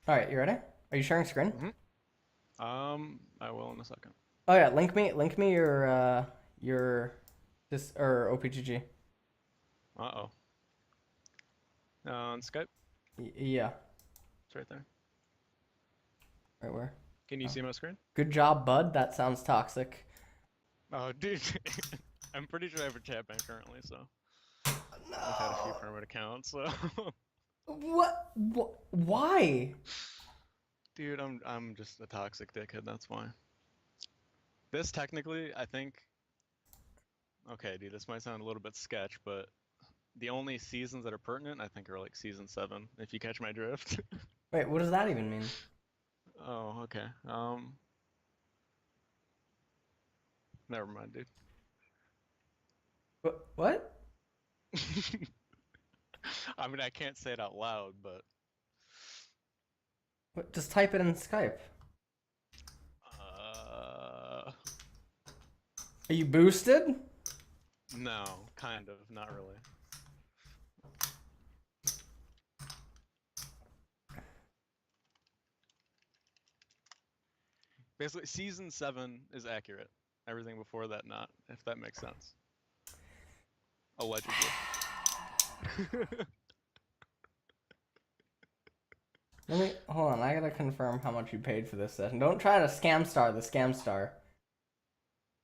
All right, you ready? Are you sharing screen? I will in a second. Oh yeah, link me your this or OPGG. Uh-oh. On Skype, Yeah, it's right there. right where? Can you Oh, see my screen? good job, bud. That sounds toxic. Oh, dude, I'm pretty sure I have a chat ban currently, so I've had a few No. permit accounts, so What? Why? dude, I'm just a toxic dickhead. That's why. This technically, I think. Okay, dude, this might sound a little bit sketch, but the only seasons that are pertinent, I think, are like season 7. If you catch my drift. Wait, what does that even mean? Oh, okay. Never mind, dude. What? I mean, I can't say it out loud, but What? Just type it in Skype. uh, Are you boosted? no, kind of, not really. Basically, season 7 is accurate. Everything before that, not. If that makes sense. Allegedly. Let me hold on. I gotta confirm how much you paid for this session. Don't try to scam star the scam star.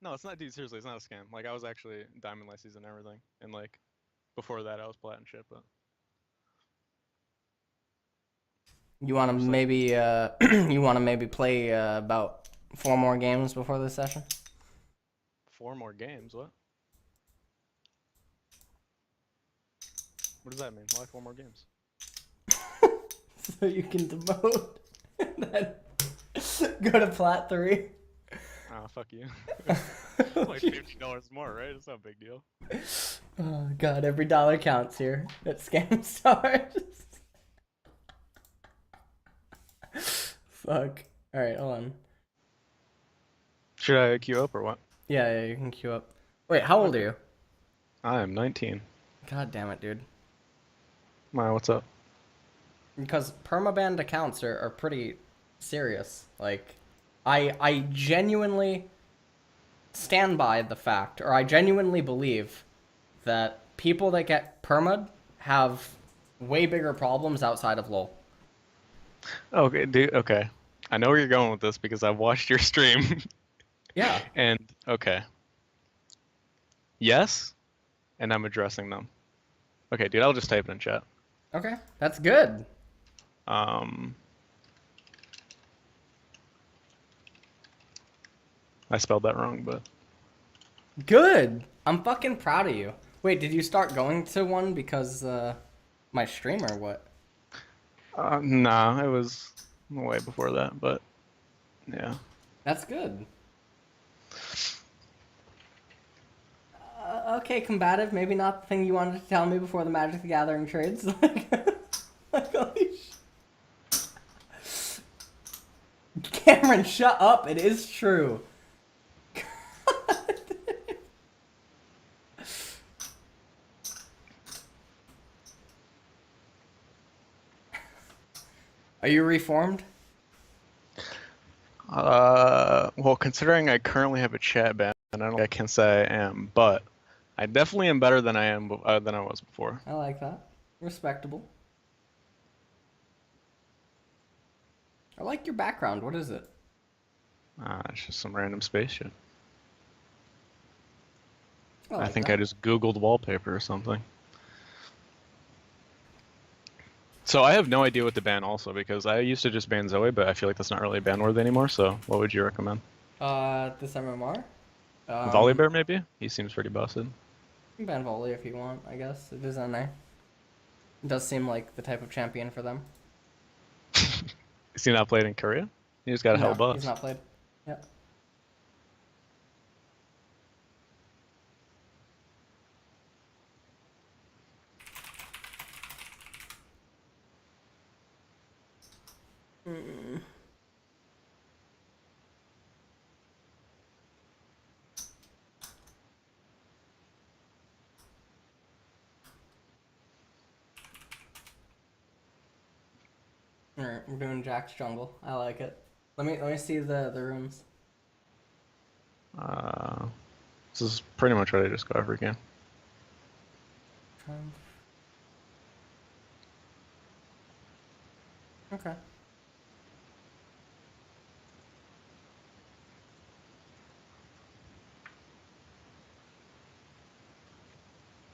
No, it's not, dude. Seriously, it's not a scam. Like, I was actually diamond last season and everything, and like before that, I was platinum shit. But You want to I'm just like maybe you want to maybe play about 4 more games before this session, 4 more games. What does that mean? Why 4 more games? so you can demote and then go to plat 3. Ah, fuck you. Like $50 more, right? It's not a big deal. Oh god, every dollar counts here at Scam Stars. Fuck. All right, hold on. Should I queue up or what? Yeah, you can queue up. Wait, how old are Okay. you? I am 19. God damn it, dude. My, what's up? Because permabanned accounts are pretty serious. Like, I genuinely stand by the fact, or I genuinely believe that people that get permad have way bigger problems outside of LoL. Okay, dude. Okay, I know where you're going with this because I watched your stream, Yeah. and okay, yes, and I'm addressing them. Okay, dude. I'll just type it in chat. Okay. That's good. Um, I spelled that wrong, but Good. I'm fucking proud of you. Wait, did you start going to one because my stream or what? nah, it was way before that. But yeah, That's good. Okay, combative. Maybe not the thing you wanted to tell me before the Magic the Gathering trades. Like, holy Cameron, shut up. It is true. Are you reformed? well, considering I currently have a chat ban, I don't think I can say I am, but I definitely am better than than I was before. I like that. Respectable. I like your background. What is it? It's just some random space shit. I I like think I that. just Googled wallpaper or something. So I have no idea what to ban also because I used to just ban Zoe, but I feel like that's not really ban worthy anymore. So what would you recommend? This MMR? Volibear maybe? He seems pretty busted. You can ban volley if you want, I guess. It is NA. It does seem like the type of champion for them. Is he not played in Korea? He just got a hell No, he's bust. not played. Yeah. Mm. Alright, we're doing Jack's jungle. I like it. Let me see the rooms. Uh, this is pretty much what I just go every game. Okay.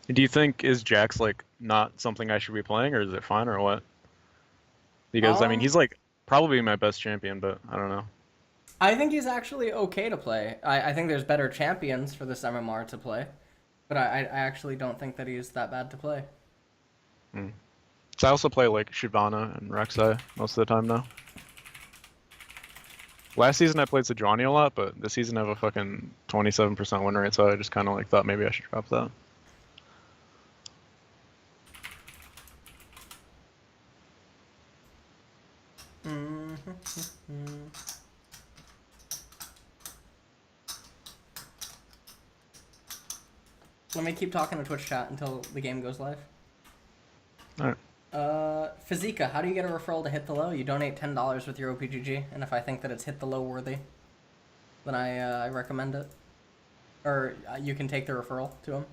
Do you think is Jax like not something I should be playing, or is it fine, or what? Because I mean, Um, he's like probably my best champion, but I don't know. I think he's actually okay to play. I think there's better champions for this MMR to play, but I actually don't think that he's that bad to play. Hmm. So I also play like Shyvana and Rek'Sai most of the time now. Last season I played Sejuani a lot, but this season I have a fucking 27% win rate, so I just kind of like thought maybe I should drop that. Let me keep talking to Twitch chat until the game goes live. All right. Fizika, how do you get a referral to hit the low? You donate $10 with your OPGG, and if I think that it's hit the low worthy, then I recommend it. Or you can take the referral to him.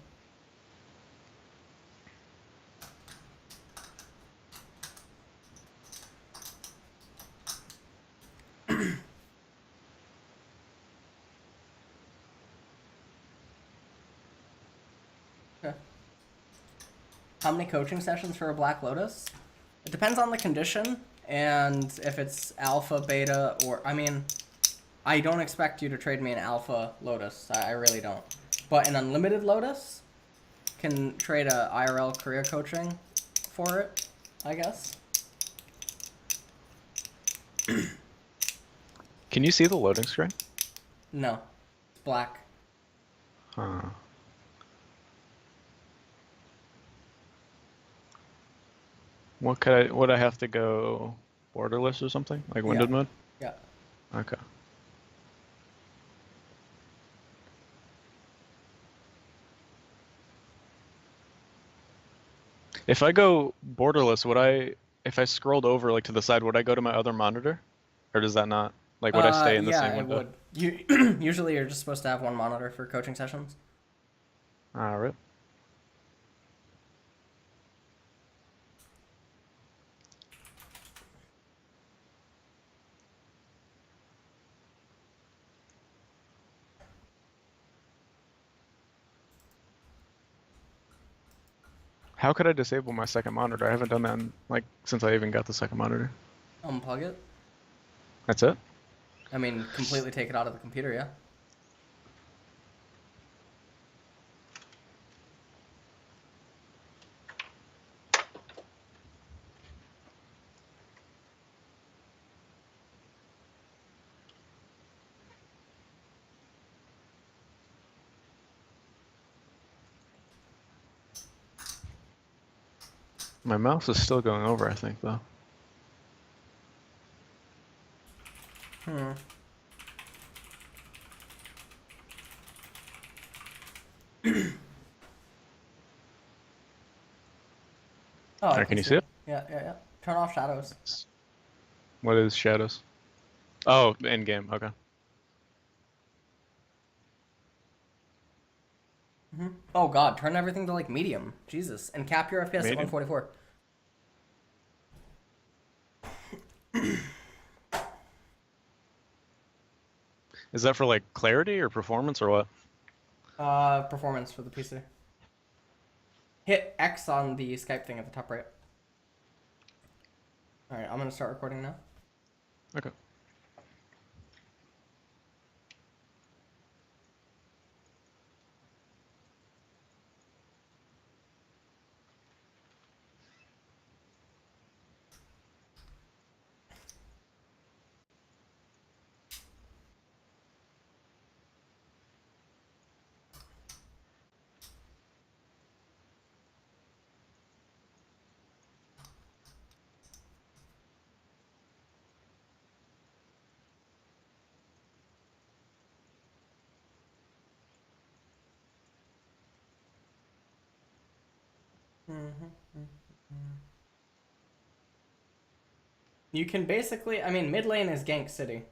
Okay. How many coaching sessions for a Black Lotus? It depends on the condition and if it's alpha, beta, or I mean, I don't expect you to trade me an alpha Lotus. I really don't. But an unlimited Lotus can trade a IRL career coaching for it, I guess. Can you see the loading screen? No, it's black. Huh. What could I? Would I have to go borderless or something like Yeah, windowed mode? yeah. Okay. If I go borderless, would I? If I scrolled over like to the side, would I go to my other monitor, or does that not? Like, would I stay in the same Yeah, it window? would. You usually you're just supposed to have one monitor for coaching sessions. All right. How could I disable my second monitor? I haven't done that in, like since I even got the second monitor. Unplug it. That's it? I mean, completely take it out of the computer. Yeah. My mouse is still going over, I think, though. Hmm. Oh, I Alright, can can you see see it. it? Yeah, yeah, yeah. Turn off shadows. What is shadows? Oh, in game. Okay. Oh God, turn everything to like medium. Jesus, and cap your FPS at Medium. 144. Is that for like clarity or performance or what? Performance for the PC. Hit X on the Skype thing at the top right. All right, I'm gonna start recording now. Okay. Mm-hmm. You can basically, I mean, mid lane is gank city,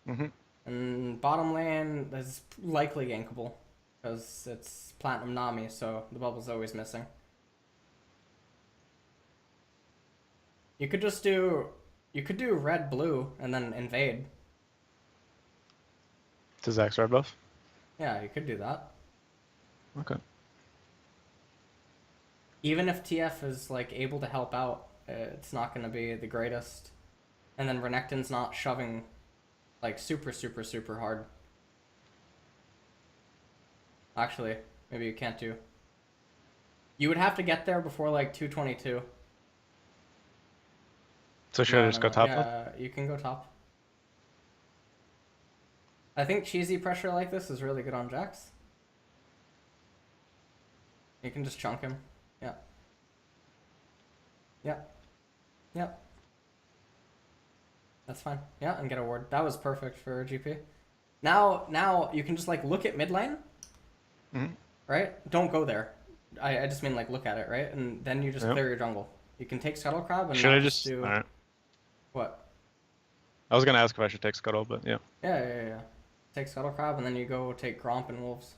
Mm-hmm. and bottom lane is likely gankable because it's platinum Nami, so the bubble's always missing. You could just do, you could do red blue and then invade. To Zach's red buff? Yeah, you could do that. Okay. Even if TF is like able to help out, it's not going to be the greatest. And then Renekton's not shoving like super hard. Actually, maybe you can't do. You would have to get there before like 222. So should I No, just no, go no. top left? Yeah, you can go top. I think cheesy pressure like this is really good on Jax. You can just chunk him. Yeah. Yeah. Yeah. That's fine. Yeah, and get a ward. That was perfect for GP. Now you can just like look at mid lane, Mm-hmm. right? Don't go there. I just mean like look at it, right? And then you just Yep. clear your jungle. You can take Scuttle Crab and Should now I just just... do Alright. what? I was gonna ask if I should take Scuttle, but yeah. Yeah. Take Scuttle Crab and then you go take Gromp and Wolves.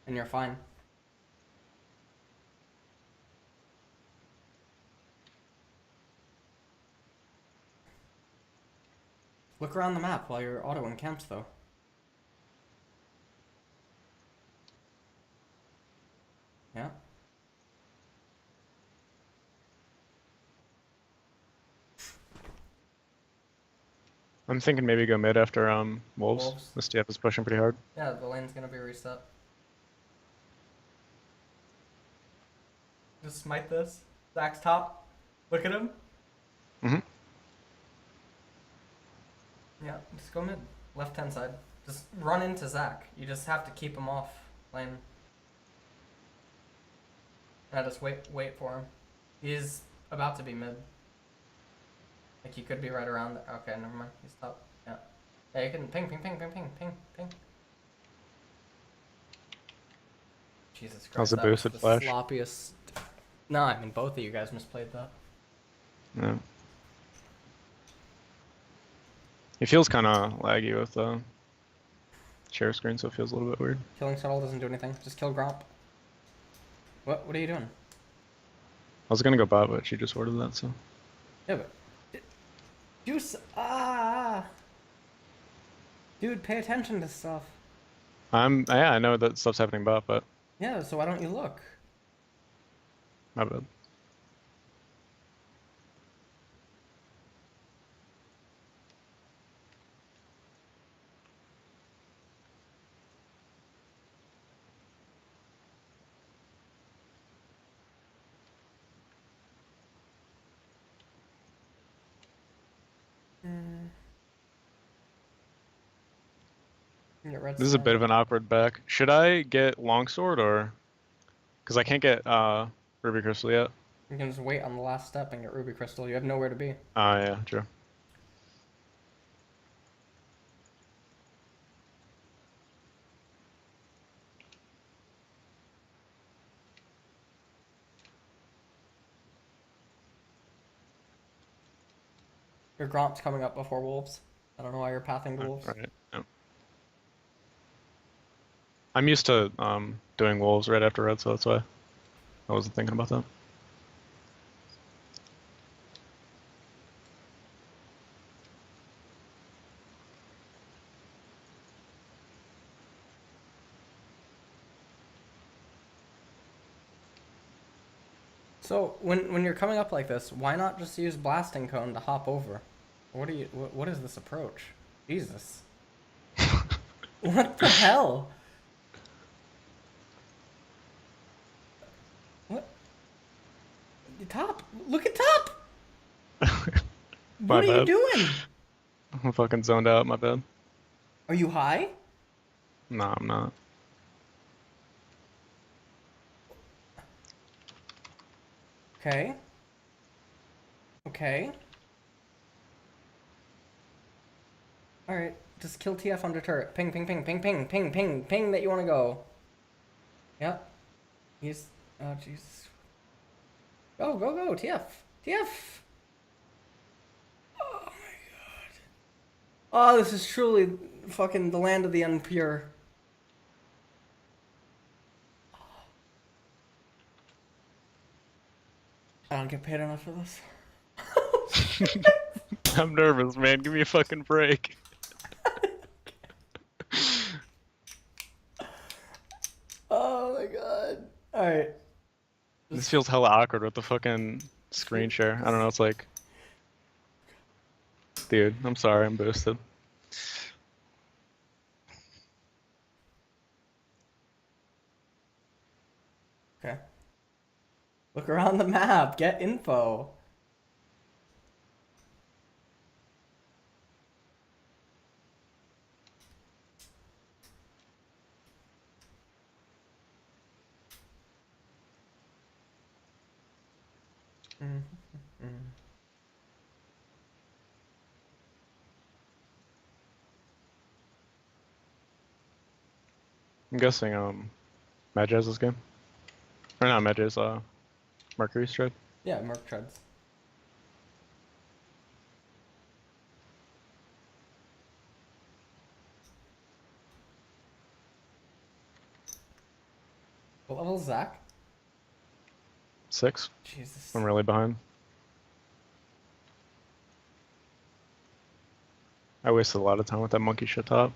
And you're fine. Look around the map while you're autoing camps though. Yeah. I'm thinking maybe go mid after Wolves. Wolves. This TF is pushing pretty hard. Yeah, the lane's gonna be reset. Just smite this. Zach's top. Look at him. Mm-hmm. Yeah, just go mid. Left hand side. Just run into Zach. You just have to keep him off lane. Yeah, just wait for him. He's about to be mid. Like he could be right around there. Okay, never mind. He's top. Yeah. Yeah, you can ping. Jesus Christ. How's the that was boosted the flash? sloppiest. No, I mean both of you guys misplayed that. Yeah. It feels kind of laggy with the share screen, so it feels a little bit weird. Killing Shuttle doesn't do anything. Just kill Gromp. What are you doing? I was gonna go bot, but she just ordered that, so. Yeah, but dude, pay attention to stuff. Yeah, I know that stuff's happening bot, but Yeah, so why don't you look? my bad. This is a bit of an awkward back. Should I get longsword or? Because I can't get ruby crystal yet. You can just wait on the last step and get Ruby Crystal. You have nowhere to be. Ah, yeah, true. Your Gromp's coming up before Wolves. I don't know why you're pathing to Wolves. Right. Yeah. I'm used to doing wolves right after red, so that's why I wasn't thinking about that. So when you're coming up like this, why not just use Blasting Cone to hop over? What is this approach? Jesus. What the hell? What? Top. Look at top. My What are you bad. doing? I'm fucking zoned out, my bad. Are you high? Nah, I'm not. Okay. Okay. Alright, just kill TF under turret. Ping that you want to go. Yep. He's... Oh, Jesus. Go, TF. TF! Oh, this is truly fucking the land of the impure. I don't get paid enough for this. I'm nervous, man. Give me a fucking break. Oh my god. Alright. This feels hella awkward with the fucking screen share. I don't know. It's like, dude, I'm sorry. I'm boosted. Okay. Look around the map. Get info. Mm-hmm. I'm guessing Magi is this game. Or not Magi's, Mercury's trade. Yeah, Merc treads. What level is Zach? 6. Jesus. I'm really behind. I wasted a lot of time with that monkey shit top.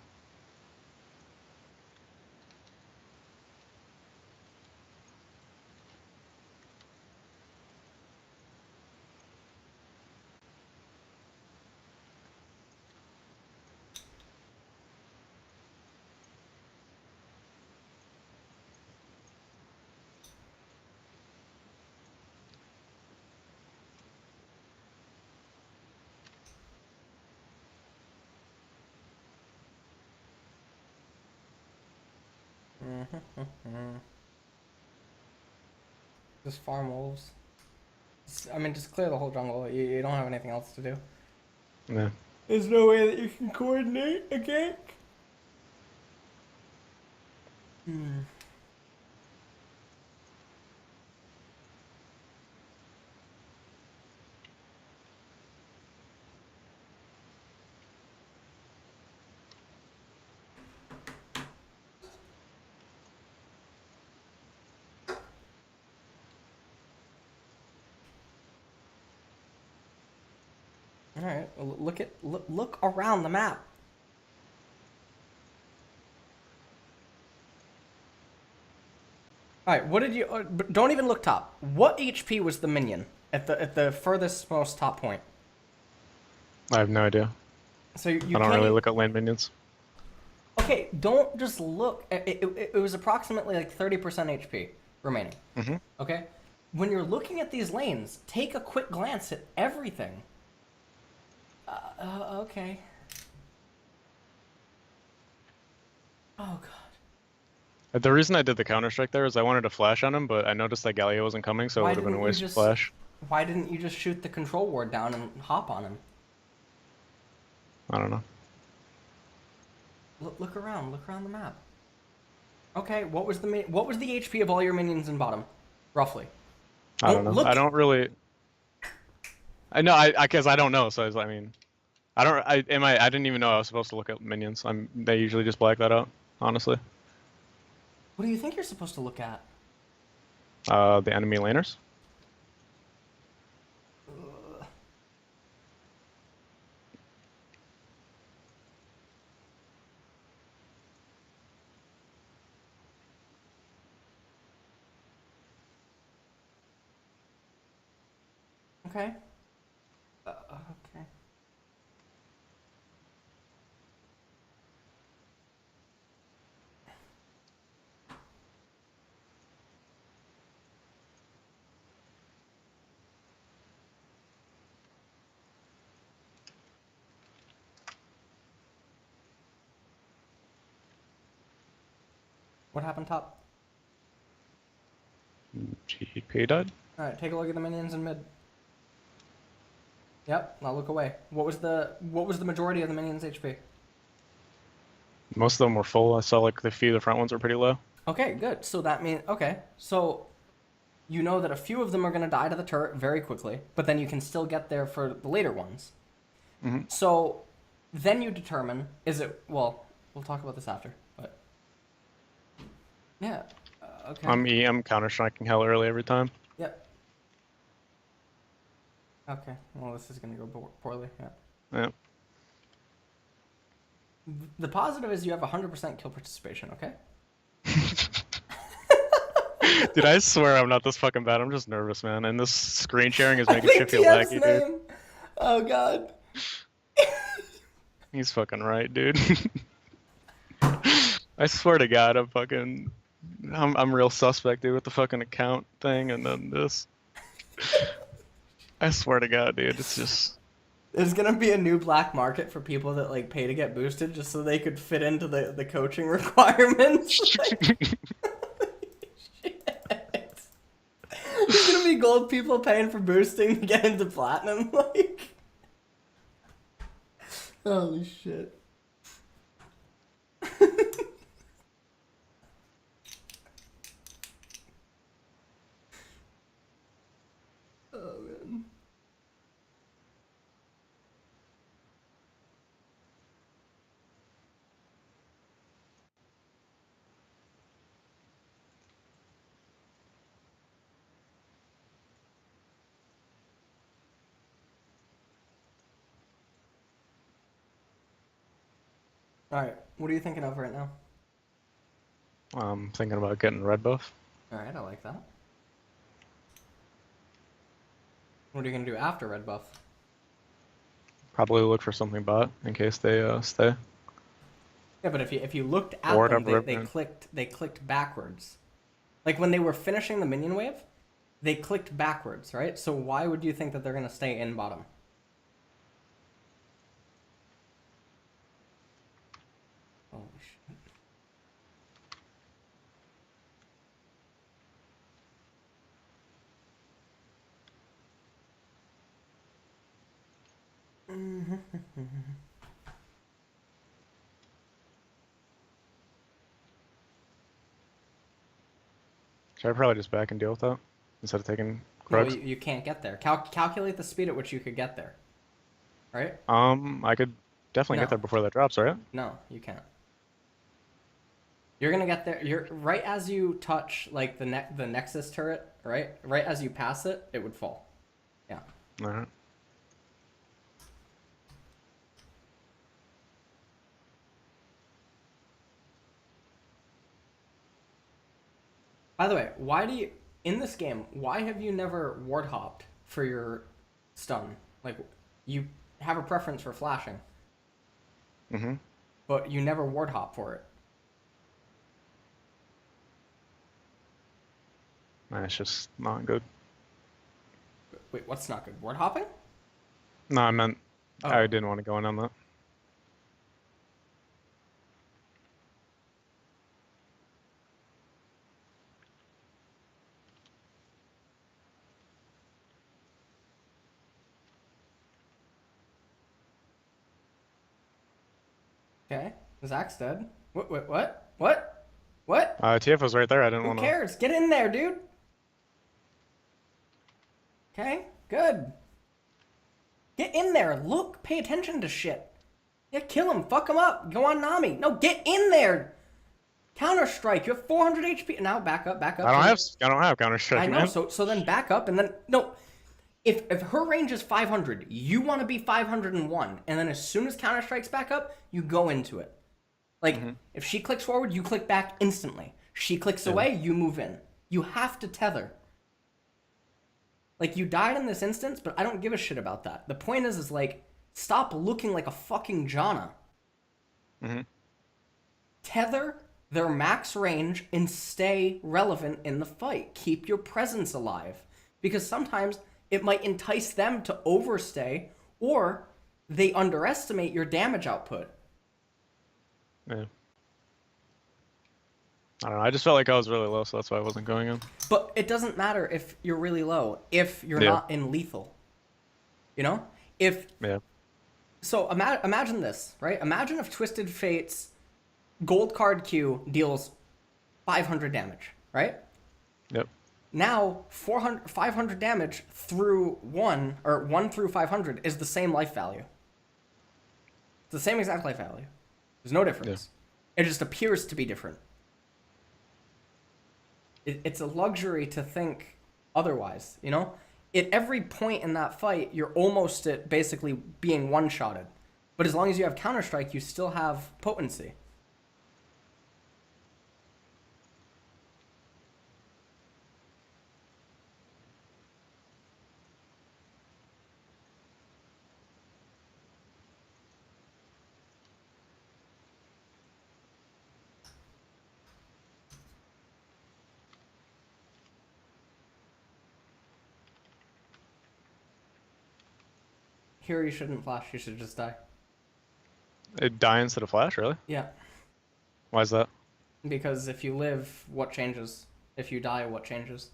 Mm-hmm. Just farm wolves. I mean, just clear the whole jungle. You don't have anything else to do. Yeah. There's no way that you can coordinate a gank. Hmm. All right. Look around the map. All right. What did you? Don't even look top. What HP was the minion at the furthest most top point? I have no idea. So you I don't can't really look at land minions. Okay, don't just look. It was approximately like 30% HP remaining. Mm-hmm. Okay? When you're looking at these lanes, take a quick glance at everything. Okay. Oh, God. The reason I did the counter strike there is I wanted to flash on him, but I noticed that Galio wasn't coming, so it Why would have been a didn't you waste of just... flash. Why didn't you just shoot the control ward down and hop on him? I don't know. Look around. Look around the map. Okay, what was the HP of all your minions in bottom? Roughly. I don't know. Look. I don't really. I know. I guess I don't know. So I mean, I don't. I didn't even know I was supposed to look at minions. They usually just black that out. Honestly. What do you think you're supposed to look at? The enemy laners. Okay. Okay. What happened top? GP died. Alright, take a look at the minions in mid. Yep, now look away. What was the majority of the minions' HP? Most of them were full. I saw like the few of the front ones were pretty low. Okay, good. So that means okay. So you know that a few of them are gonna die to the turret very quickly, but then you can still get there for the later ones. Mm-hmm. So then you determine, is it, well, we'll talk about this after, but yeah, okay. I'm counter-striking hell early every time. Yep. Okay, well, this is gonna go poorly, yeah. Yeah. The positive is you have 100% kill participation, okay? Dude, I swear I'm not this fucking bad. I'm just nervous, man. And this screen sharing is I making think shit feel TF's laggy, dude. name. Oh god. He's fucking right, dude. I swear to God, I'm real suspect, dude, with the fucking account thing and then this. I swear to God, dude, it's just. There's gonna be a new black market for people that like pay to get boosted just so they could fit into the coaching requirements. Like, shit. There's gonna be gold people paying for boosting to get into platinum. Like, holy shit. Oh man. All right, what are you thinking of right now? I'm thinking about getting red buff. All right, I like that. What are you gonna do after red buff? Probably look for something bot in case they stay. Yeah, but if you looked at Ward them, up they clicked backwards. Like when they were finishing the minion wave, they clicked backwards, right? So why would you think that they're gonna stay in bottom? Holy shit. Should I probably just back and deal with that instead of taking No, Krugs? you can't get there. Calculate the speed at which you could get there, right? I could definitely No. get there before that drops, right? No, you can't. You're gonna get there. You're right as you touch like the Nexus turret, right? Right as you pass it, it would fall. Yeah. Alright. By the way, why do you in this game? Why have you never ward hopped for your stun? Like you have a preference for flashing, Mm-hmm. but you never ward hop for it. Nah, it's just not good. Wait, what's not good? Ward hopping? No, I meant Oh. I didn't want to go in on that. Okay. Zach's dead. What? What? TF was right there. I didn't Who want to. cares? Get in there, dude. Okay. Good. Get in there. Look. Pay attention to shit. Yeah, kill him. Fuck him up. Go on Nami. No, get in there. Counter strike. You have 400 HP. Now back up. I don't have counter strike, I know. man. So then back up and then no. If her range is 500, you want to be 501, and then as soon as counter strikes back up, you go into it. Like if she clicks forward, you click back instantly. She clicks away, you move in. You have to tether. Like you died in this instance, but I don't give a shit about that. The point is like stop looking like a fucking Janna. Tether their max range and stay relevant in the fight. Keep your presence alive. Because sometimes it might entice them to overstay, or they underestimate your damage output. Yeah. I don't know. I just felt like I was really low, so that's why I wasn't going in. But it doesn't matter if you're really low, if you're not in lethal. You know? Yeah. So imagine this, right? Imagine if Twisted Fate's gold card Q deals 500 damage, right? Yep. Now 500 damage through 1 through 500 is the same life value. It's the same exact life value. There's no Yeah. difference. It just appears to be different. It's a luxury to think otherwise, you know? At every point in that fight, you're almost at basically being one-shotted. But as long as you have Counter-Strike, you still have potency. Here you shouldn't flash, you should just die. It die instead of flash, really? Yeah, Why is that? because if you live, what changes? If you die, what changes?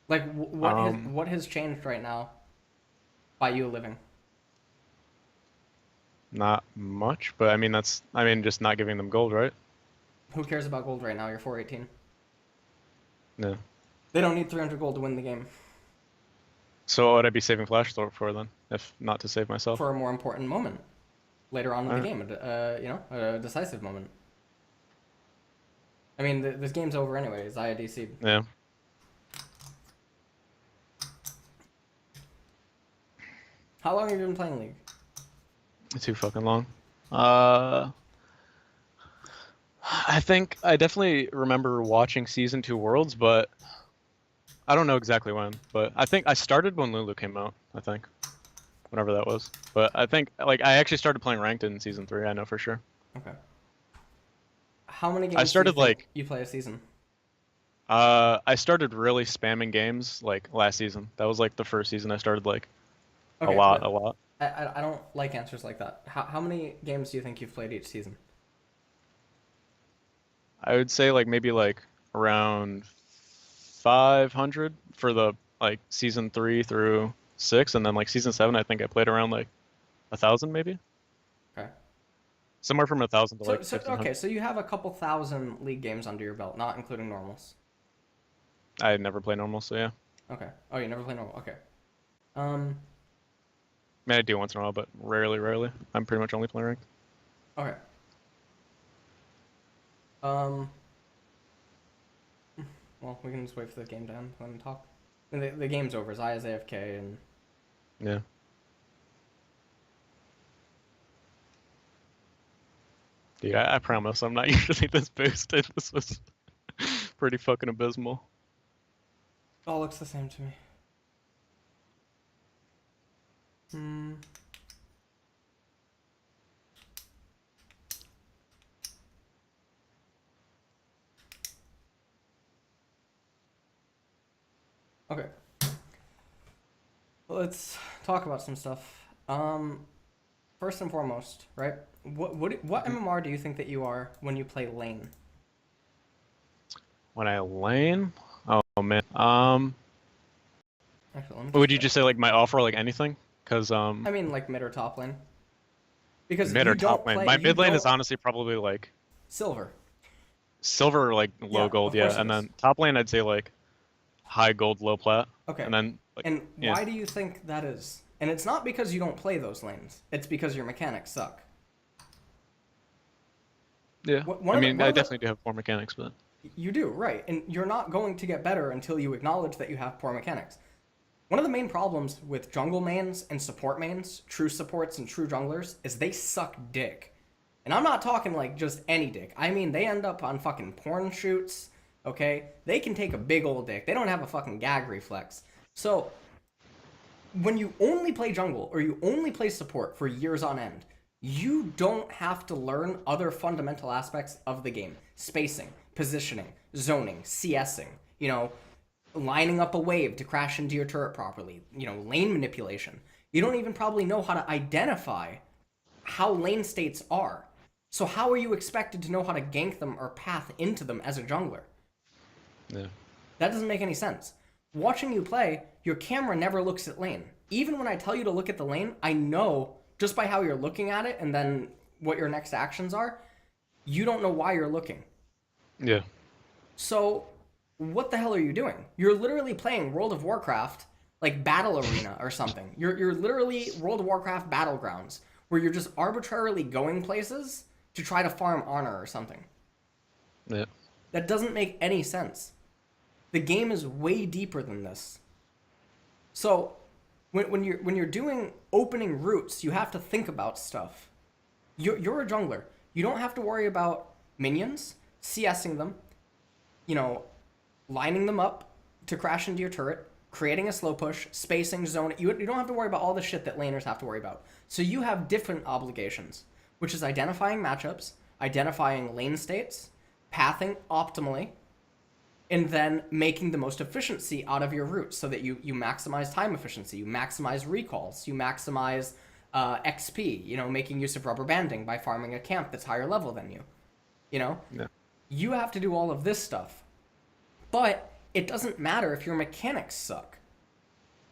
Like, what has changed right now by you living? Not much, but I mean just not giving them gold, right? Who cares about gold right now? You're 418. Yeah. They don't need 300 gold to win the game. So what would I be saving flash for then, if not to save myself? For a more important moment later on in the Alright. game, a decisive moment. I mean, this game's over anyway. Zaya DC'd. Yeah. How long have you been playing League? Too fucking long. I think I definitely remember watching Season 2 Worlds, but I don't know exactly when. But I think I started when Lulu came out, I think. Whenever that was. But I think, like, I actually started playing Ranked in Season 3, I know for sure. Okay. How many games I started, do you think like... you play a season? I started really spamming games, like, last season. That was, like, the first season I started, like, Okay, a lot. I don't like answers like that. How many games do you think you've played each season? I would say, like, maybe, like, around 500 for the, like, Season 3 through 6, and then, like, Season 7, I think I played around, like, 1,000, maybe? Okay. Somewhere from 1,000 to, like, So 1,500. okay, so you have a couple thousand League games under your belt, not including normals. I never play normal, so yeah. Okay. Oh, you never play normal. Okay. I mean, I do once in a while, but rarely. I'm pretty much only playing ranked. Okay. Um. Well, we can just wait for the game to end and talk. The game's over. Zaya's AFK and Yeah. Dude, I promise I'm not usually this boosted. This was pretty fucking abysmal. it all looks the same to me. Okay. Let's talk about some stuff. First and foremost, right? What MMR do you think that you are when you play lane? When I lane? Oh man. Actually, let me Would you check. just say like my offer, like anything? Cause I mean, like mid or top lane. Because mid you or top don't lane. play. My You mid lane is don't honestly probably like silver. silver or like low Yeah, gold, of course yeah. it And is. then top lane I'd say like high gold, low plat. Okay. And then like And yeah. why do you think that is? And it's not because you don't play those lanes. It's because your mechanics suck. Yeah. One I of the- mean, one I of the- definitely do have poor mechanics, but You do, right. And you're not going to get better until you acknowledge that you have poor mechanics. One of the main problems with jungle mains and support mains, true supports and true junglers, is they suck dick. And I'm not talking like just any dick. I mean, they end up on fucking porn shoots, okay? They can take a big old dick. They don't have a fucking gag reflex. So, when you only play jungle or you only play support for years on end, you don't have to learn other fundamental aspects of the game. Spacing, positioning, zoning, CSing, lining up a wave to crash into your turret properly, lane manipulation. You don't even probably know how to identify how lane states are. So how are you expected to know how to gank them or path into them as a jungler? yeah. That doesn't make any sense. Watching you play, your camera never looks at lane. Even when I tell you to look at the lane, I know just by how you're looking at it and then what your next actions are, you don't know why you're looking. Yeah. So, what the hell are you doing? You're literally playing World of Warcraft like Battle Arena or something. You're literally World of Warcraft Battlegrounds where you're just arbitrarily going places to try to farm honor or something. Yeah. That doesn't make any sense. The game is way deeper than this. So when you're doing opening routes, you have to think about stuff. You're a jungler. You don't have to worry about minions, CSing them, you know, lining them up to crash into your turret, creating a slow push, spacing, zone. You don't have to worry about all the shit that laners have to worry about. So you have different obligations, which is identifying matchups, identifying lane states, pathing optimally, and then making the most efficiency out of your route so that you maximize time efficiency, you maximize recalls, you maximize XP, you know, making use of rubber banding by farming a camp that's higher level than you. You know? Yeah. You have to do all of this stuff. But it doesn't matter if your mechanics suck.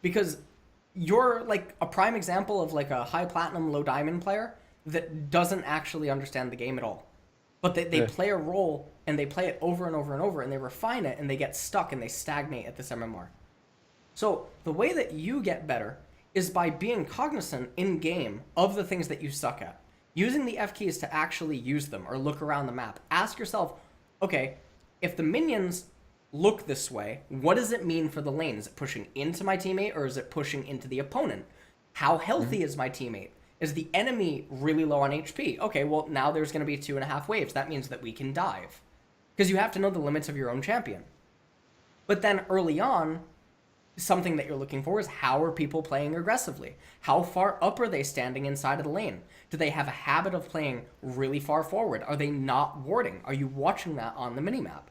Because you're like a prime example of like a high platinum, low diamond player that doesn't actually understand the game at all. But they play a role and they play it over and over and over and they refine it and they get stuck and they stagnate at this MMR. So the way that you get better is by being cognizant in game of the things that you suck at. Using the F keys to actually use them or look around the map. Ask yourself, okay, if the minions look this way, what does it mean for the lane? Is it pushing into my teammate or is it pushing into the opponent? How healthy is my teammate? Is the enemy really low on HP? Okay, well, now there's going to be 2.5 waves. That means that we can dive. Because you have to know the limits of your own champion. But then early on, something that you're looking for is how are people playing aggressively? How far up are they standing inside of the lane? Do they have a habit of playing really far forward? Are they not warding? Are you watching that on the minimap?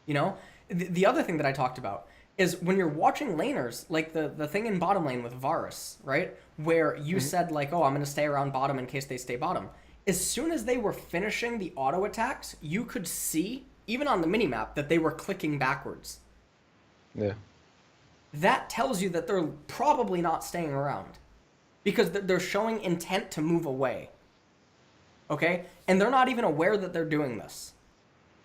You know, the other thing that I talked about is when you're watching laners, like the thing in bottom lane with Varus, right? Where you said like, oh, I'm going to stay around bottom in case they stay bottom. As soon as they were finishing the auto attacks, you could see, even on the minimap, that they were clicking backwards. Yeah. That tells you that they're probably not staying around. Because they're showing intent to move away. Okay? And they're not even aware that they're doing this.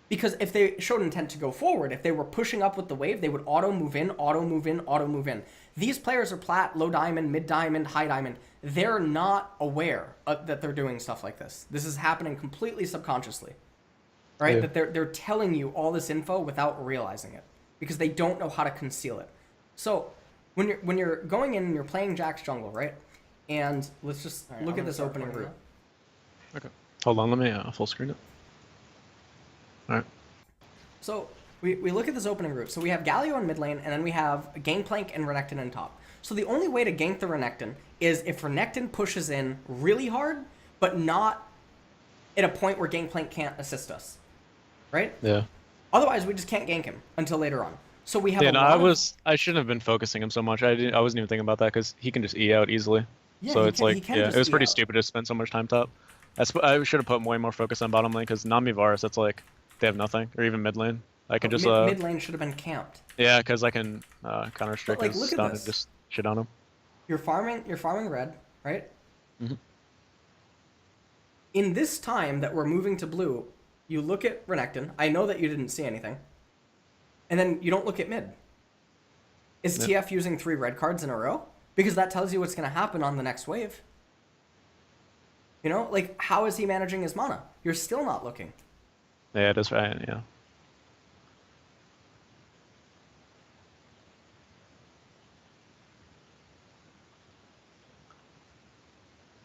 Because if they showed intent to go forward, if they were pushing up with the wave, they would auto move in, auto move in, auto move in. These players are plat, low diamond, mid diamond, high diamond. They're not aware that they're doing stuff like this. This is happening completely subconsciously, right? Yeah. That they're telling you all this info without realizing it because they don't know how to conceal it. So when you're going in and you're playing Jax jungle, right? And let's just look at this opening route. Okay. Hold on, let me full screen it. Alright. So we look at this opening route. So we have Galio in mid lane, and then we have Gangplank and Renekton in top. So the only way to gank the Renekton is if Renekton pushes in really hard, but not at a point where Gangplank can't assist us, right? Yeah. Otherwise, we just can't gank him until later on. So we have. Yeah, no, I shouldn't have been focusing him so much. I wasn't even thinking about that because he can just E out easily. Yeah, so it's like, yeah, it was pretty out. stupid to spend so much time top. I should have put way more focus on bottom lane because Nami Varus, that's like they have nothing, or even mid lane. I can just mid lane should have been camped. Yeah, because I can counter strike like, his look at stun this. and just shit on him. You're farming red, right? Mhm. In this time that we're moving to blue, you look at Renekton. I know that you didn't see anything. And then you don't look at mid. Is TF using 3 red cards in a row? Because that tells you what's going to happen on the next wave. You know, like, how is he managing his mana? You're still not looking. Yeah, that's right, yeah.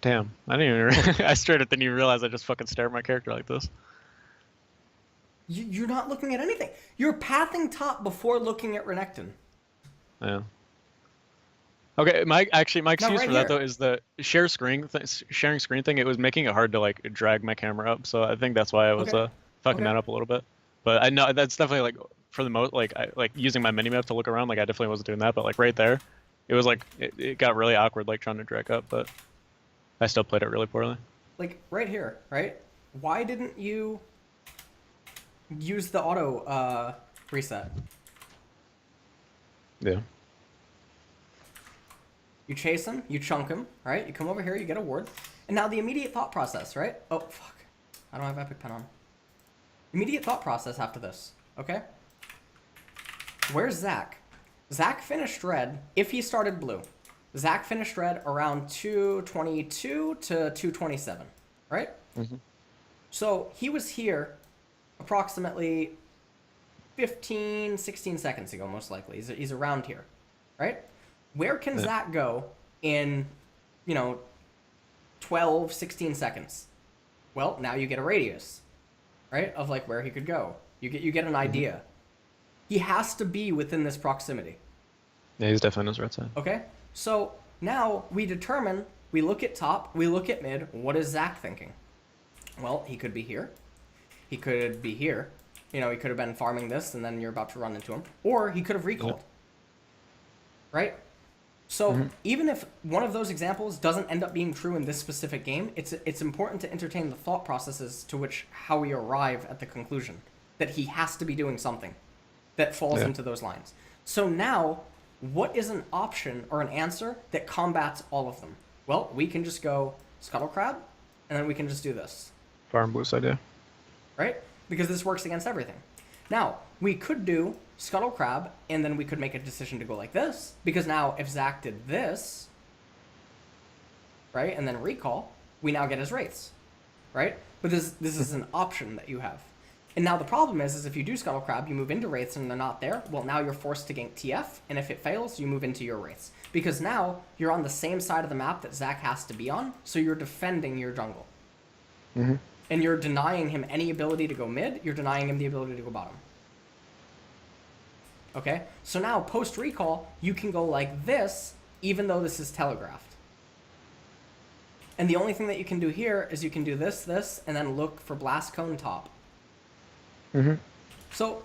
Damn, I didn't even I straight up didn't even realize I just fucking stared at my character like this. You're not looking at anything. You're pathing top before looking at Renekton. Yeah. Okay, my excuse right for that here. though is the sharing screen thing. It was making it hard to like drag my camera up, so I think that's why I was fucking that up a little bit. But I know that's definitely like for the most like using my minimap to look around. Like I definitely wasn't doing that, but like right there, it was like it got really awkward like trying to drag up, but I still played it really poorly. Like right here, right? Why didn't you use the auto reset? Yeah. You chase him, you chunk him, right? You come over here, you get a ward. And now the immediate thought process, right? Oh, fuck. I don't have Epic Pen on. Immediate thought process after this, okay? Where's Zach? Zach finished red if he started blue. Zach finished red around 222 to 227, right? Mm-hmm. So he was here approximately 15, 16 seconds ago, most likely. He's around here, right? Where can Zach go in, 12, 16 seconds? Well, now you get a radius, right, of like where he could go. You get an idea. Mm-hmm. He has to be within this proximity. Yeah, he's definitely on his right side. Okay, so now we determine, we look at top, we look at mid, what is Zach thinking? Well, he could be here. He could be here. He could have been farming this, and then you're about to run into him. Or he could have recalled. Yep. Right? So even if one of those examples doesn't end up being true in this specific game, it's important to entertain the thought processes to how we arrive at the conclusion that he has to be doing something that falls into those lines. So now, what is an option or an answer that combats all of them? Well, we can just go Scuttle Crab, and then we can just do this. Farm boost idea. Right? Because this works against everything. Now, we could do Scuttle Crab, and then we could make a decision to go like this, because now if Zach did this, right, and then recall, we now get his Wraiths, right? But this is an option that you have. And now the problem is if you do Scuttle Crab, you move into Wraiths and they're not there, well, now you're forced to gank TF, and if it fails, you move into your Wraiths. Because now you're on the same side of the map that Zach has to be on, so you're defending your jungle. Mm-hmm. And you're denying him any ability to go mid, you're denying him the ability to go bottom. Okay? So now, post-recall, you can go like this, even though this is telegraphed. And the only thing that you can do here is you can do this, and then look for Blast Cone top. Mm-hmm. So,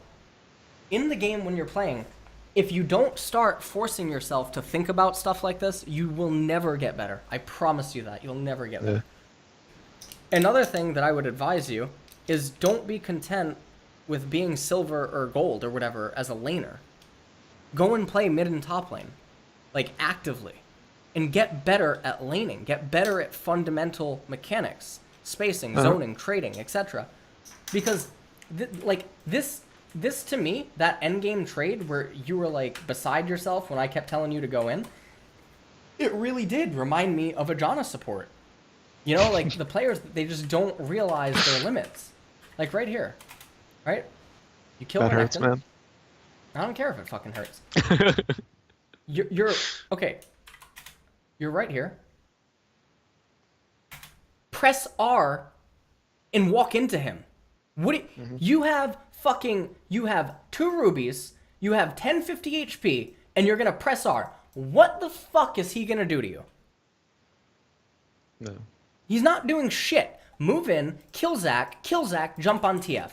in the game when you're playing, if you don't start forcing yourself to think about stuff like this, you will never get better. I promise you that. You'll never get better. Another thing that I would advise you is don't be content with being silver or gold or whatever as a laner. Go and play mid and top lane, like actively, and get better at laning. Get better at fundamental mechanics, spacing, zoning, trading, etc. Because, this to me, that endgame trade where you were like beside yourself when I kept telling you to go in, it really did remind me of a Janna support. Like the players, they just don't realize their limits. Like right here, right? You kill that hurts, man. I don't care if it fucking hurts. You're okay. You're right here. Press R and walk into him. You have 2 rubies, you have 1050 HP, and you're gonna press R. What the fuck is he gonna do to you? No. He's not doing shit. Move in, kill Zach, jump on TF.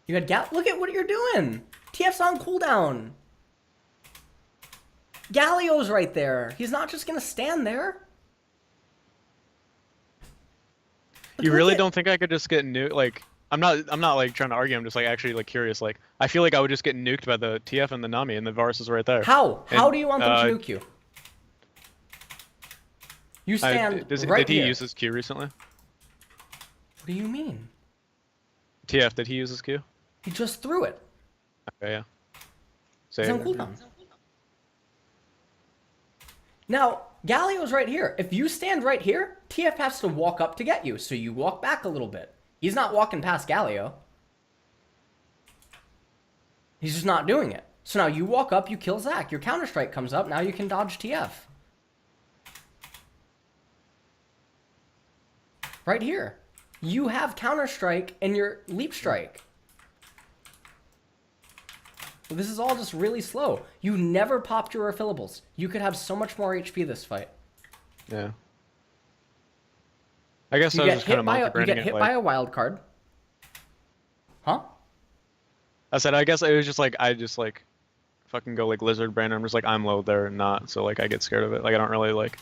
You had look at what you're doing. TF's on cooldown. Galio's right there. He's not just gonna stand there. You really don't think I could just get nuked? Like, I'm not like trying to argue. I'm just like actually like curious. Like, I feel like I would just get nuked by the TF and the Nami, and the Varus is right there. How? How do you want them to nuke you? You stand right Did he here. use his Q recently? What do you mean? TF, did he use his Q? He just threw it. Okay, yeah. He's on cooldown. Now, Galio's right here. If you stand right here, TF has to walk up to get you, so you walk back a little bit. He's not walking past Galio. He's just not doing it. So now you walk up, you kill Zach. Your Counter-Strike comes up, now you can dodge TF. Right here. You have Counter-Strike and your Leap Strike. This is all just really slow. You never popped your refillables. You could have so much more HP this fight. Yeah. I guess I was just kind of you get hit by a wild card. Huh? I said I guess it was just like I just like fucking go like lizard brain. I'm just like I'm low there and not, so like I get scared of it. Like I don't really like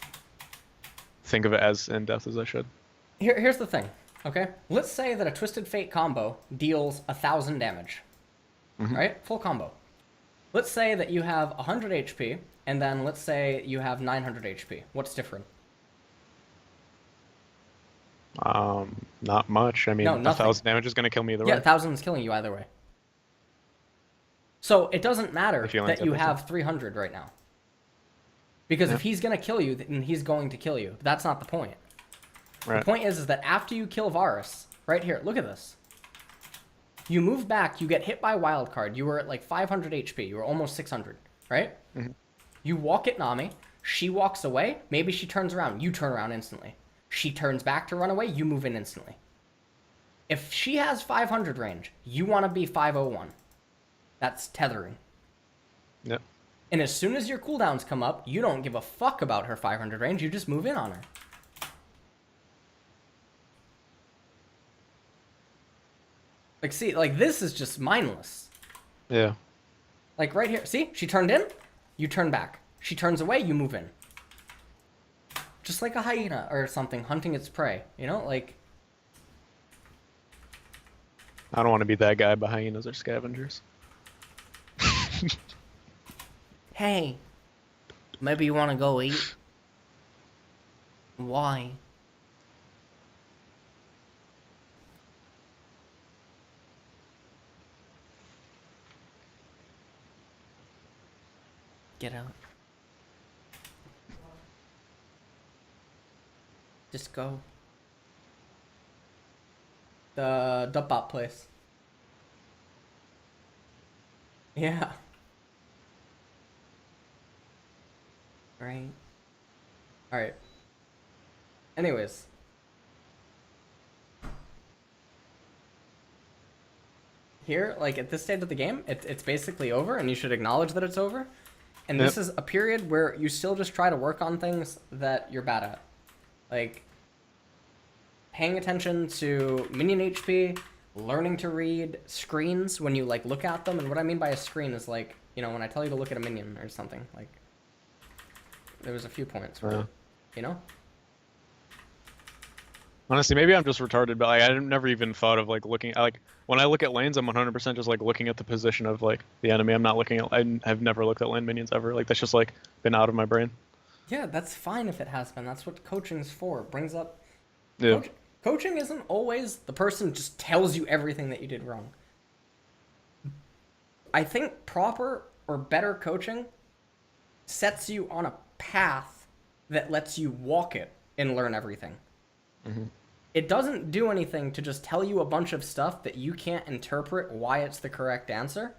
think of it as in depth as I should. Here's the thing, okay? Let's say that a Twisted Fate combo deals 1,000 damage. Right? Full combo. Let's say that you have 100 HP, and then let's say you have 900 HP. What's different? Not much. I mean, No, 1,000 damage is gonna kill me either way. Yeah, 1,000 is killing you either way. So it doesn't matter If he lines that up you with have 300 right now. Because if he's going to kill you, then he's going to kill you. That's not the point. Right. The point is that after you kill Varus, right here, look at this. You move back, you get hit by wildcard. You were at like 500 HP. You were almost 600, right? Mm-hmm. You walk at Nami. She walks away. Maybe she turns around. You turn around instantly. She turns back to run away. You move in instantly. If she has 500 range, you want to be 501. That's tethering. Yep. And as soon as your cooldowns come up, you don't give a fuck about her 500 range. You just move in on her. Like, see, like, this is just mindless. Yeah. Like, right here. See? She turned in. You turn back. She turns away. You move in. Just like a hyena or something hunting its prey. You know? Like... I don't want to be that guy, but hyenas are scavengers. Hey. Maybe you want to go eat? Why? Get out. Just go. The Dubbot place. Yeah. Right. Alright. Anyways. Here, like, at this stage of the game, it's basically over, and you should acknowledge that it's over. And this is a period where you still just try to work on things that you're bad at. Like, paying attention to minion HP, learning to read screens when you, like, look at them. And what I mean by a screen is, like, you know, when I tell you to look at a minion or something, like, there was a few points where, you know? Honestly, maybe I'm just retarded, but like, I never even thought of like looking. Like when I look at lanes, I'm 100% just like looking at the position of like the enemy. I'm not looking at. I have never looked at lane minions ever. Like that's just like been out of my brain. Yeah, that's fine if it has been. That's what coaching's for. It brings up. Yeah. Coaching isn't always the person just tells you everything that you did wrong. I think proper or better coaching sets you on a path that lets you walk it and learn everything. Mm-hmm. It doesn't do anything to just tell you a bunch of stuff that you can't interpret why it's the correct answer.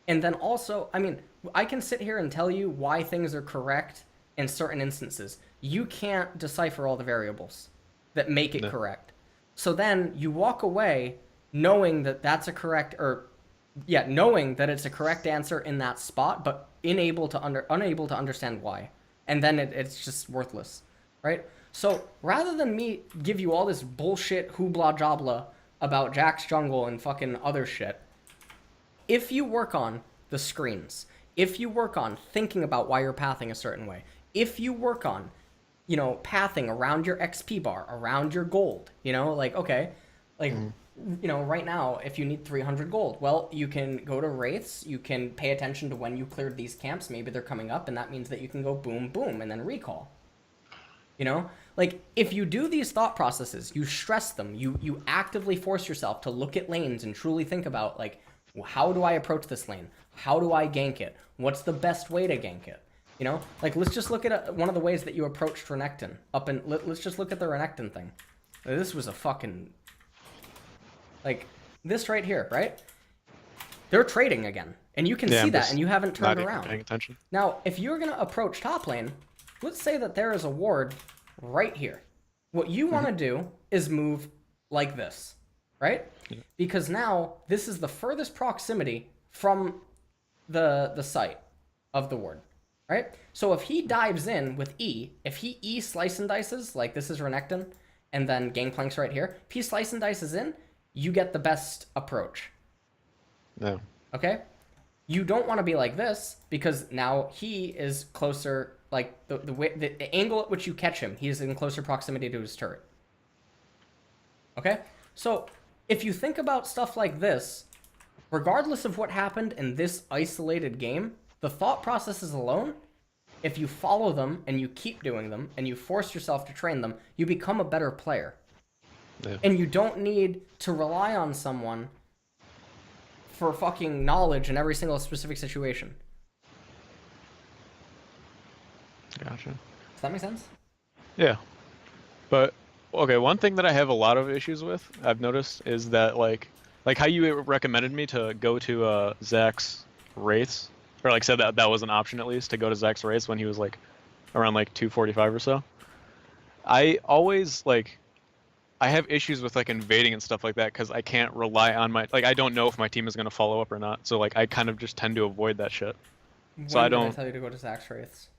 And then also, I mean, I can sit here and tell you why things are correct in certain instances. You can't decipher all the variables that make it correct. So then you walk away knowing that that's a correct, or yeah, knowing that it's a correct answer in that spot, but unable to understand why. And then it's just worthless, right? So rather than me give you all this bullshit hoobla jobla about Jax jungle and fucking other shit, if you work on the screens, if you work on thinking about why you're pathing a certain way, if you work on, you know, pathing around your XP bar, around your gold, you know, like, okay, like, you know, right now, if you need 300 gold, well, you can go to Wraiths, you can pay attention to when you cleared these camps, maybe they're coming up, and that means that you can go boom, boom, and then recall. You know, like if you do these thought processes, you stress them, you actively force yourself to look at lanes and truly think about like, how do I approach this lane? How do I gank it? What's the best way to gank it? You know, like let's just look at one of the ways that you approached Renekton up and let's just look at the Renekton thing. This was a fucking, like this right here, right? They're trading again and you can see that and you haven't turned around. Paying attention. Now, if you're going to approach top lane, let's say that there is a ward right here. What you want to do is move like this, right? Yeah. Because now this is the furthest proximity from the site of the ward, right? So if he dives in with E, if he E slice and dices, like this is Renekton, and then Gangplank's right here, if he slice and dices in, you get the best approach. No. Okay? You don't want to be like this, because now he is closer, like the angle at which you catch him, he is in closer proximity to his turret. Okay? So if you think about stuff like this, regardless of what happened in this isolated game, the thought processes alone, if you follow them and you keep doing them and you force yourself to train them, you become a better player. Yeah. And you don't need to rely on someone for fucking knowledge in every single specific situation. Gotcha. Does that make sense? Yeah. But okay, one thing that I have a lot of issues with, I've noticed, is that like how you recommended me to go to Zach's Wraiths, or like said that was an option at least to go to Zach's Wraiths when he was like around like 245 or so. I always like I have issues with like invading and stuff like that because I can't rely on my I don't know if my team is gonna follow up or not. So like I kind of just tend to avoid that shit. So When I did I don't. tell you to go to Zach's Wraiths?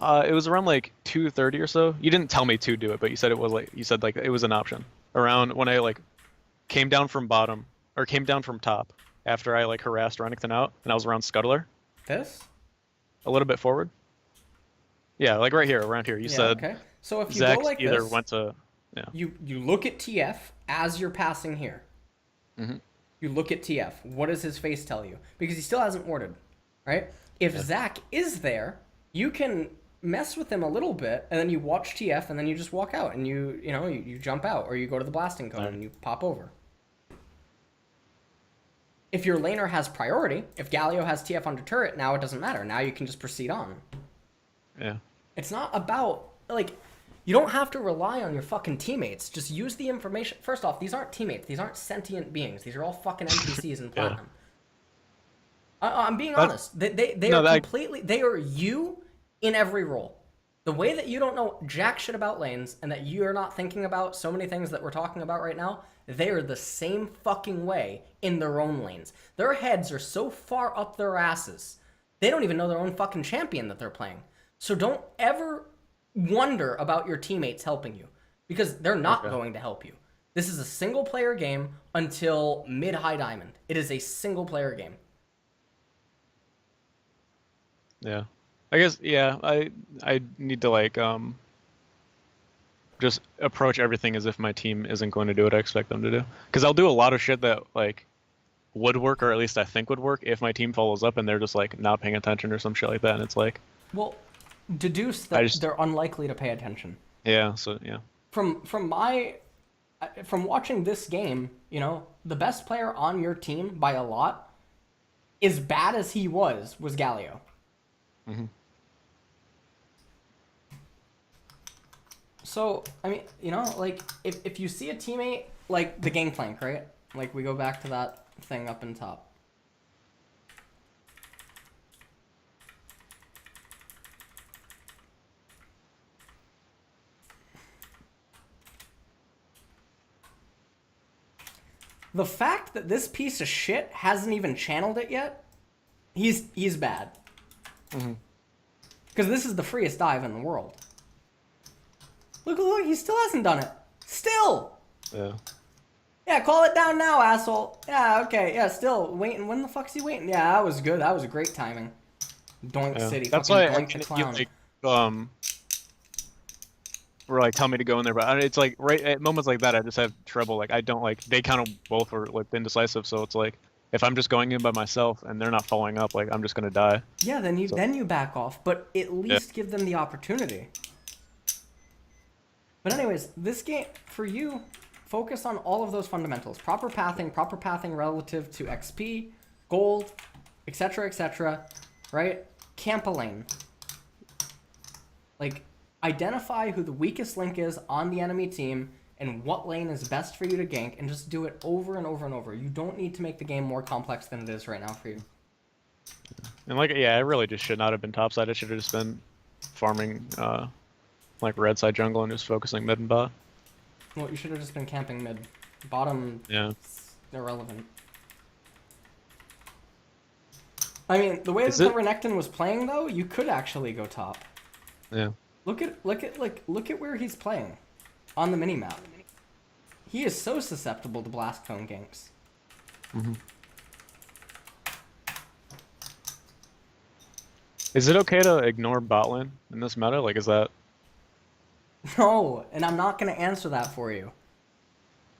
It was around like 2:30 or so. You didn't tell me to do it, but you said it was like it was an option. Around when I like came down from bottom or came down from top after I like harassed Renekton out and I was around Scuttler This? a little bit forward. Yeah, like right here, around here. You Yeah, said okay. So if you Zach go like either this, went to yeah. you look at TF as you're passing here. Mm-hmm. You look at TF. What does his face tell you? Because he still hasn't warded, right? If Yeah. Zach is there, you can mess with him a little bit, and then you watch TF, and then you just walk out, and you jump out, or you go to the blasting cone, and you pop over. If your laner has priority, if Galio has TF under turret, now it doesn't matter. Now you can just proceed on. Yeah. It's not about, like, you don't have to rely on your fucking teammates. Just use the information. First off, these aren't teammates. These aren't sentient beings. These are all fucking NPCs in Platinum. I'm being honest. They are completely, they are you in every role. The way that you don't know jack shit about lanes and that you're not thinking about so many things that we're talking about right now, they are the same fucking way in their own lanes. Their heads are so far up their asses, they don't even know their own fucking champion that they're playing. So don't ever wonder about your teammates helping you, because they're not going to help you. This is a single player game until mid-high diamond. It is a single player game. Yeah. I guess yeah, I need to like just approach everything as if my team isn't going to do what I expect them to do. Because I'll do a lot of shit that like would work, or at least I think would work, if my team follows up and they're just like not paying attention or some shit like that. And it's like, well, deduce that they're unlikely to pay attention. Yeah. So yeah. From watching this game, you know, the best player on your team by a lot, as bad as he was Galio. Mm-hmm. So, I mean, you know, like, if you see a teammate, like the Gangplank, right? Like, we go back to that thing up in top. The fact that this piece of shit hasn't even channeled it yet, he's bad. Mm-hmm. Because this is the freest dive in the world. Look, he still hasn't done it. Still! Yeah. Yeah, call it down now, asshole. Yeah, okay, yeah, still waiting. When the fuck's he waiting? Yeah, that was good. That was great timing. Doink City. That's why Doink the clown. Or like tell me to go in there, but it's like right at moments like that I just have trouble. Like I don't like they kind of both are like indecisive, so it's like if I'm just going in by myself and they're not following up, like I'm just gonna die. Yeah, then you back off, but at least give them the opportunity. But anyways, this game for you, focus on all of those fundamentals: proper pathing relative to XP, gold, etc., right? Camp a lane. Like, identify who the weakest link is on the enemy team and what lane is best for you to gank, and just do it over and over and over. You don't need to make the game more complex than it is right now for you. And like, yeah, I really just should not have been topside. I should have just been farming like red side jungle and just focusing mid and bot. Well, you should have just been camping mid. Bottom, yeah, irrelevant. I mean, the way that the Renekton was playing, though, you could actually go top. Yeah. Look at where he's playing on the minimap. He is so susceptible to blast cone ganks. Mm-hmm. Is it okay to ignore bot lane in this meta? Like, is that? No, and I'm not gonna answer that for you.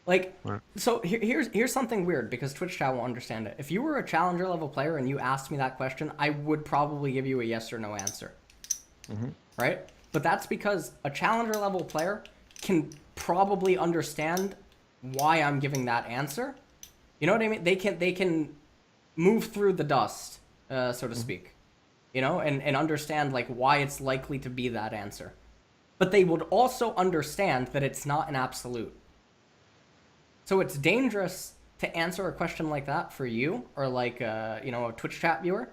Like, right. So here's something weird, because Twitch chat won't understand it. If you were a challenger level player and you asked me that question, I would probably give you a yes or no answer. Mm-hmm. Right? But that's because a challenger level player can probably understand why I'm giving that answer. You know what I mean? They can move through the dust, so to speak, you know, and understand like why it's likely to be that answer. But they would also understand that it's not an absolute. So it's dangerous to answer a question like that for you or like you know, a Twitch chat viewer,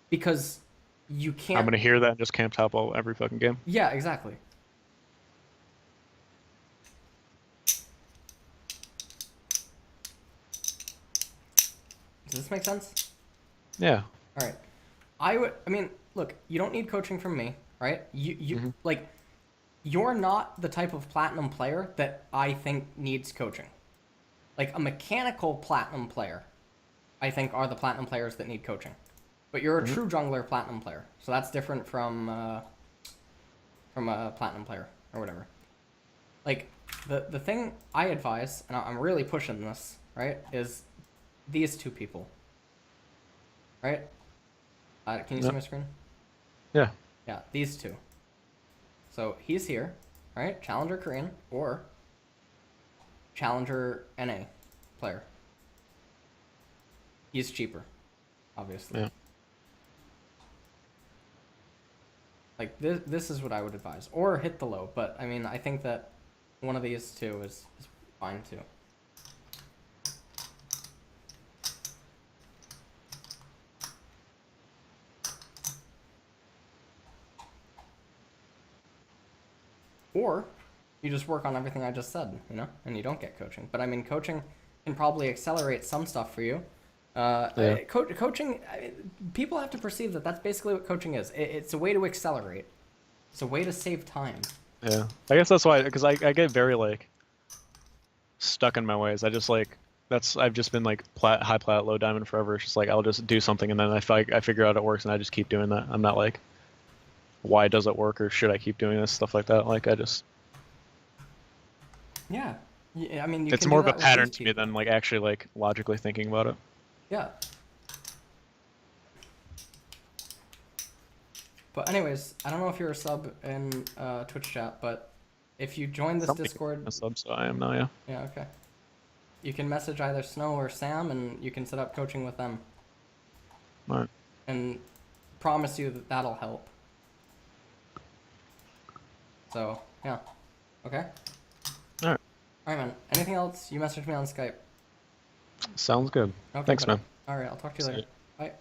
because you can't. I'm gonna hear that and just camp top all every fucking game. Yeah, exactly. Does this make sense? Yeah. All right. I mean, look, you don't need coaching from me, right? You like, you're not the type of platinum player that I think needs coaching. Like a mechanical platinum player, I think are the platinum players that need coaching. But you're a true jungler platinum player, so that's different from a platinum player or whatever. Like the thing I advise, and I'm really pushing this, right, is these two people. Right? Can you see my screen? Yeah. Yeah, these two. So he's here, right? Challenger Korean or Challenger NA player. He's cheaper, obviously. Yeah. Like this is what I would advise, or hit the low. But I mean, I think that one of these two is fine too. Or you just work on everything I just said, you know, and you don't get coaching. But I mean, coaching can probably accelerate some stuff for you. Coaching, I mean, people have to perceive that that's basically what coaching is. It's a way to accelerate. It's a way to save time. Yeah. I guess that's why, because I get very like stuck in my ways. I just like I've just been like high plat, low diamond forever. It's just like I'll just do something and then I figure out it works and I just keep doing that. I'm not like, why does it work or should I keep doing this, stuff like that. Like I just. Yeah. I mean, it's more of a pattern to me than like actually like logically thinking about it. Yeah. But anyways, I don't know if you're a sub in Twitch chat, but if you join this Discord, a sub, so I am now. Yeah. Yeah. Okay. You can message either Snow or Sam, and you can set up coaching with them. All right. And promise you that that'll help. So yeah. Okay. All right. All right, man. Anything else? You message me on Skype. Sounds good. Okay, Thanks, buddy. man. All right. I'll talk to you later. Bye.